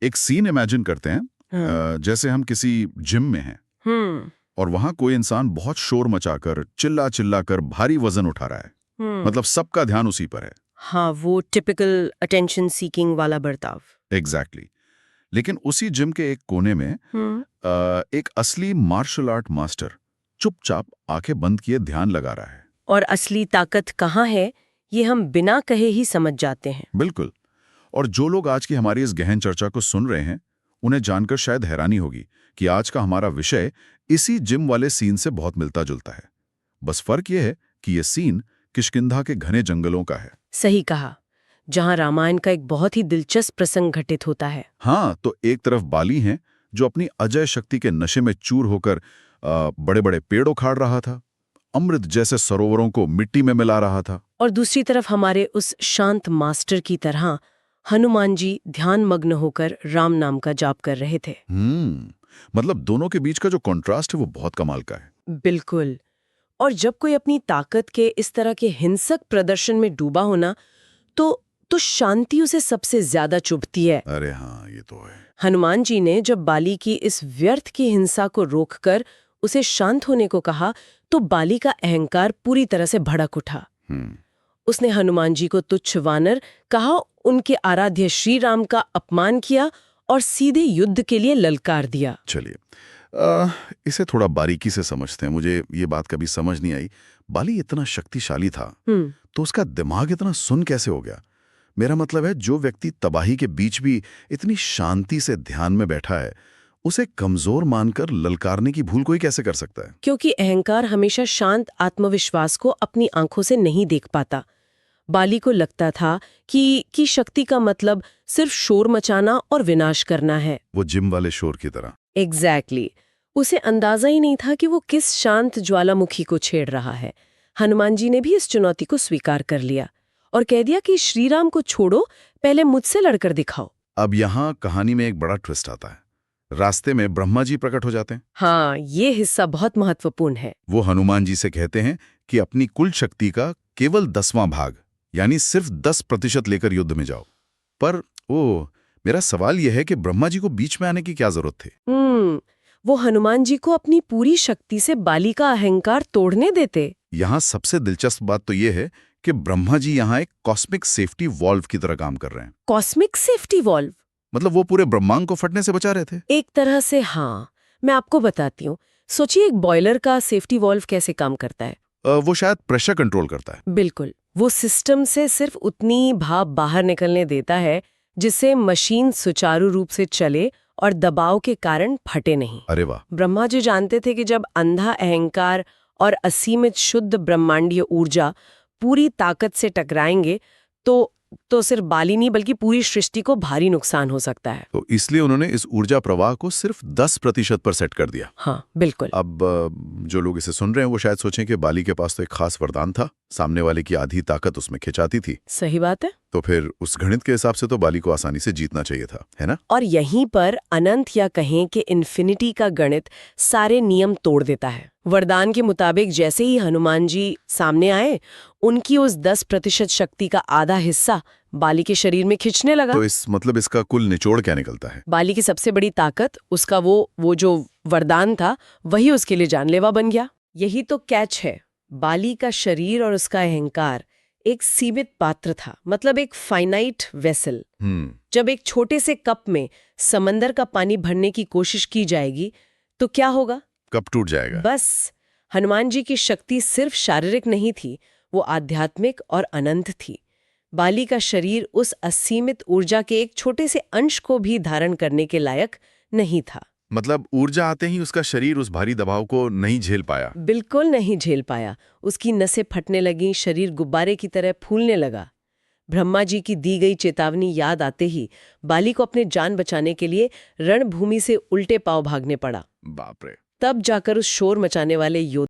एक scene imagine करते हैं, हाँ। जैसे हम किसी जिम में हैं और वहां कोई इंसान बहुत शोर मचाकर चिल्ला चिल्ला कर भारी वजन उठा रहा है। मतलब सबका ध्यान उसी पर है। हाँ, वो टिपिकल अटेंशन सीकिंग वाला बर्ताव। एग्जैक्टली। लेकिन उसी जिम के एक कोने में एक असली मार्शल आर्ट मास्टर चुपचाप आंखें बंद किए ध्यान लगा रहा है। और असली ताकत कहाँ है, ये हम बिना कहे ही समझ जाते हैं। बिल्कुल। और जो लोग आज की हमारी इस गहन चर्चा को सुन रहे हैं, उन्हें जानकर शायद हैरानी होगी कि आज का हमारा विषय इसी जिम वाले सीन से बहुत मिलता जुलता है। बस फर्क यह है कि यह सीन किष्किंधा के घने जंगलों का है। सही कहा, जहाँ रामायण का एक बहुत ही दिलचस्प प्रसंग घटित होता है। हाँ, तो एक तरफ बाली हैं जो अपनी अजय शक्ति के नशे में चूर होकर बड़े बड़े पेड़ उखाड़ रहा था, अमृत जैसे सरोवरों को मिट्टी में मिला रहा था। और दूसरी तरफ हमारे उस शांत मास्टर की तरह हनुमान जी ध्यानमग्न होकर राम नाम का जाप कर रहे थे। मतलब दोनों के बीच का जो कॉन्ट्रास्ट है वो बहुत कमाल का है। बिल्कुल। और जब कोई अपनी ताकत के इस तरह के हिंसक प्रदर्शन में डूबा होना, तो शांति उसे सबसे ज्यादा चुभती है। अरे हाँ, ये तो है। हनुमान जी ने जब बाली की इस व्यर्थ की हिंसा को रोककर उसे शांत होने को कहा, तो बाली का अहंकार पूरी तरह से भड़क उठा। उसने हनुमान जी को तुच्छ वानर कहा, उनके आराध्य श्री राम का अपमान किया और सीधे युद्ध के लिए ललकार दिया। चलिए, इसे थोड़ा बारीकी से समझते हैं। मुझे ये बात कभी समझ नहीं आई, बाली इतना शक्तिशाली था तो उसका दिमाग इतना सुन्न कैसे हो गया? मेरा मतलब है, जो व्यक्ति तबाही के बीच भी इतनी शांति से ध्यान में बैठा है, उसे कमजोर मानकर ललकारने की भूल कोई कैसे कर सकता है? क्योंकि अहंकार हमेशा शांत आत्मविश्वास को अपनी आंखों से नहीं देख पाता। बाली को लगता था कि शक्ति का मतलब सिर्फ शोर मचाना और विनाश करना है। वो जिम वाले शोर की तरह। एग्जैक्टली। उसे अंदाजा ही नहीं था कि वो किस शांत ज्वालामुखी को छेड़ रहा है। हनुमान जी ने भी इस चुनौती को स्वीकार कर लिया और कह दिया कि श्री राम को छोड़ो, पहले मुझसे लड़कर दिखाओ। अब यहाँ कहानी में एक बड़ा ट्विस्ट आता है। रास्ते में ब्रह्मा जी प्रकट हो जाते हैं। हाँ, ये हिस्सा बहुत महत्वपूर्ण है। वो हनुमान जी से कहते हैं कि अपनी कुल शक्ति का केवल 10वां भाग, यानी सिर्फ 10% लेकर युद्ध में जाओ। पर मेरा सवाल यह है कि ब्रह्मा जी को बीच में आने की क्या जरूरत थी? वो हनुमान जी को अपनी पूरी शक्ति से बाली का अहंकार तोड़ने देते। यहाँ सबसे दिलचस्प बात तो यह है कि ब्रह्मा जी यहाँ एक कॉस्मिक सेफ्टी वॉल्व की तरह काम कर रहे हैं। Cosmic safety valve? मतलब वो पूरे ब्रह्मांड को फटने से बचा रहे थे। एक तरह से हाँ। मैं आपको बताती हूँ। सोचिए, एक बॉयलर का सेफ्टी वॉल्व कैसे काम करता है। वो शायद प्रेशर कंट्रोल करता है। बिल्कुल। वो सिस्टम से सिर्फ उतनी भाप बाहर निकलने देता है जिससे मशीन सुचारू रूप से चले और दबाव के कारण फटे नहीं। अरे वाह। ब्रह्मा जी जानते थे कि जब अंधा अहंकार और असीमित शुद्ध ब्रह्मांडीय ऊर्जा पूरी ताकत से टकराएंगे तो सिर्फ बाली नहीं बल्कि पूरी सृष्टि को भारी नुकसान हो सकता है। तो इसलिए उन्होंने इस ऊर्जा प्रवाह को सिर्फ 10% पर सेट कर दिया। हाँ, बिल्कुल। अब जो लोग इसे सुन रहे हैं वो शायद सोचें कि बाली के पास तो एक खास वरदान था, सामने वाले की आधी ताकत उसमें खिंचाती थी। सही बात है। तो फिर उस गणित के हिसाब से तो बाली को आसानी से जीतना चाहिए था, है ना? और यहीं पर अनंत या कहें कि इन्फिनिटी का गणित सारे नियम तोड़ देता है। वरदान के मुताबिक जैसे ही हनुमान जी सामने आए, उनकी उस 10% शक्ति का आधा हिस्सा बाली के शरीर में खिंचने लगा। तो इसका कुल निचोड़ क्या निकलता है? बाली की सबसे बड़ी ताकत, उसका वो जो वरदान था, वही उसके लिए जानलेवा बन गया। यही तो कैच है। बाली का शरीर और उसका अहंकार एक सीमित पात्र था, मतलब एक फाइनाइट वेसल। जब एक छोटे से कप में समंदर का पानी भरने की कोशिश की जाएगी तो क्या होगा? कप टूट जाएगा। बस। हनुमान जी की शक्ति सिर्फ शारीरिक नहीं थी, वो आध्यात्मिक और अनंत थी। बाली का शरीर उस असीमित ऊर्जा के एक छोटे से अंश को भी धारण करने के लायक नहीं था। मतलब ऊर्जा आते ही उसका शरीर उस भारी दबाव को नहीं झेल पाया। बिल्कुल नहीं झेल पाया। उसकी नसें फटने लगीं, शरीर गुब्बारे की तरह फूलने लगा। ब्रह्मा जी की दी गई चेतावनी याद आते ही बाली को अपने जान बचाने के लिए रणभूमि से उल्टे पांव भागने पड़ा। बाप रे। तब जाकर उस शोर मचाने वाले योद्धा